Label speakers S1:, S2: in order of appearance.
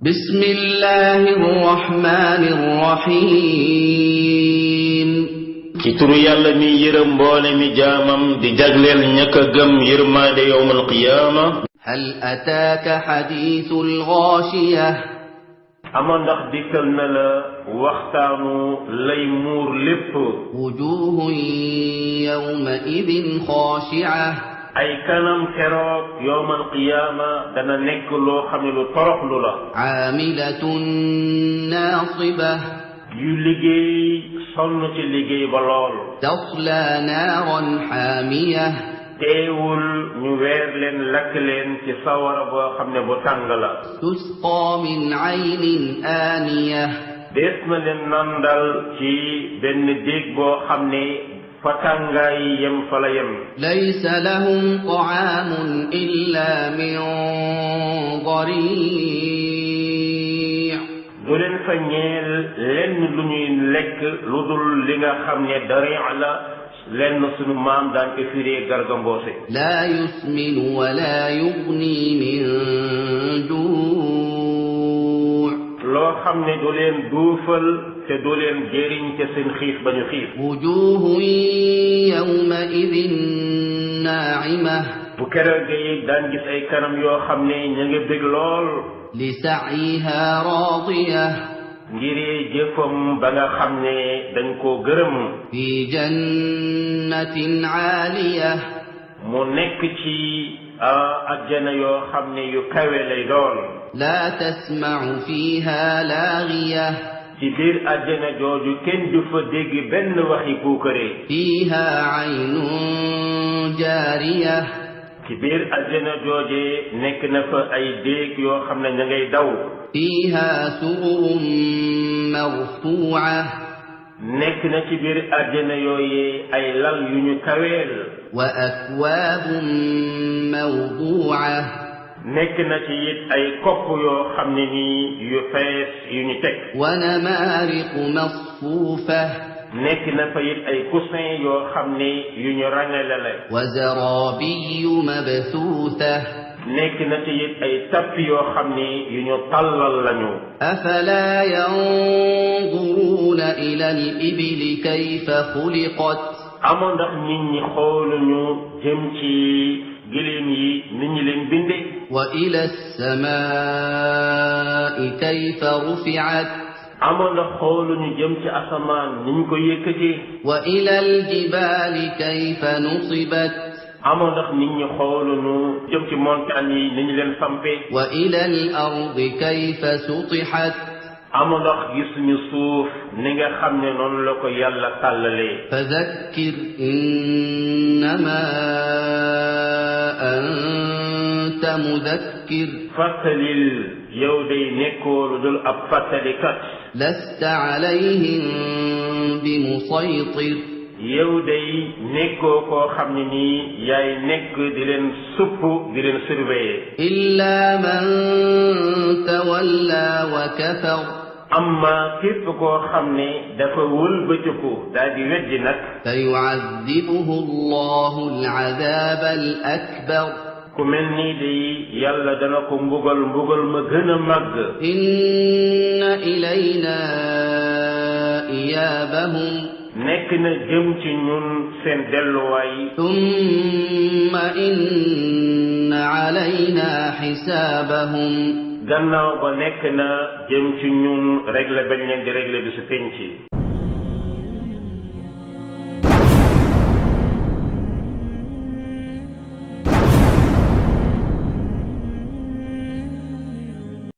S1: بسم الله الرحمن الرحيم
S2: ci turu yàlla mi yërëm mboole mi jaamam di jagleel ñaka gëm yërmaade yawmal qiyaama.
S1: هل أتاك حديث الغاشية
S2: ama ndax dikkal na la waxtaanu lay muur lépp.
S1: وجوه يومئذ خاشعة
S2: ay kanam keroog yawmal qiyaama dana nekk loo xam ne lu toroxlu la.
S1: عاملة ناصبة
S2: yu liggéey sonn ci liggéey ba lool.
S1: تصلى نارا حامية
S2: teewul ñu weer leen lakk leen ci sawara boo xam ne bu tàng la.
S1: تسقى من عين آنية
S2: dees na leen nandal ci benn déeg boo xam ne fa tàngaay yem fa la yem.
S1: ليس لهم طعام إلا من ضريع
S2: du leen fa ñeel lenn lu ñuy lekk lu dul li nga xam ne dariic la lenn sunu maam daan ko firee garga mboose.
S1: لا يسمن ولا يغني من جوع
S2: loo xam ne du leen duufal te du leen jëriñ ca seen xiif ba ñu xiif.
S1: وجوه يومئذ ناعمة
S2: bu keroogee it daan gis ay kanam yoo xam ne ña ngi bég lool.
S1: لسعيها راضية
S2: ngir jëfam ba nga xam ne dañ koo gërëm.
S1: في جنة عالية
S2: mu nekk ci ajjana yoo xam ne yu kawe lay doon.
S1: لا تسمع فيها لاغية
S2: ci biir ajjana jooju kenn du fa dégg benn waxi puukare.
S1: فيها عين جارية
S2: ci biir ajjana jooje nekk na fa ay déeg yoo xam ne ña ngay daw.
S1: فيها سرر مرفوعة
S2: nekk na ci biir ajjana yooyee ay lal yu ñu kaweel.
S1: وأكواب موضوعة
S2: nekk na ci it ay kopp yoo xam ne nii yu fees yu ñu teg.
S1: ونمارق مصفوفة
S2: nekk na fa it ay coussin yoo xam ne yu ñu rangale la.
S1: وزرابي مبثوثة
S2: nekk na ci it ay tappi yoo xam ne yu ñu tàllal lañu.
S1: أفلا ينظرون إلى الإبل كيف خلقت
S2: amoon ndax nit ñi xooluñu jëm ci giléem yi nit ñi leen binde.
S1: وإلى السماء كيف رفعت
S2: amoon ndax xooluñu jëm ci asamaan ni ñu ko yëkkatee.
S1: وإلى الجبال كيف نصبت
S2: amoon ndax nit ñi xooluñu jëm ci montagne yi ni ñu leen sampee.
S1: وإلى الأرض كيف سطحت
S2: amoon ndax gisuñu suuf ni nga xam ne noonu la ko yàlla tàllalee.
S1: فذكر إنما أنت مذكر
S2: fàttalil yow day nekkoo lu dul ab fàttalikat.
S1: لست عليهم بمسيطر
S2: yow day nekkoo koo xam ne nii yaay nekk di leen supp di leen surveiller.
S1: إلا من تولى وكفر
S2: amma képp koo xam ne dafa wëlbatiku daal di weddi nag.
S1: فيعذبه الله العذاب الأكبر
S2: ku mel nii day yàlla dana ko mbugal mbugal ma gën a màgg.
S1: إن إلينا إيابهم
S2: nekk na jëm ci ñun seen delluwaay.
S1: ثم إن علينا حسابهم
S2: gannaaw ba nekk na jëm ci ñun régler bañ leen di régler bi su penc.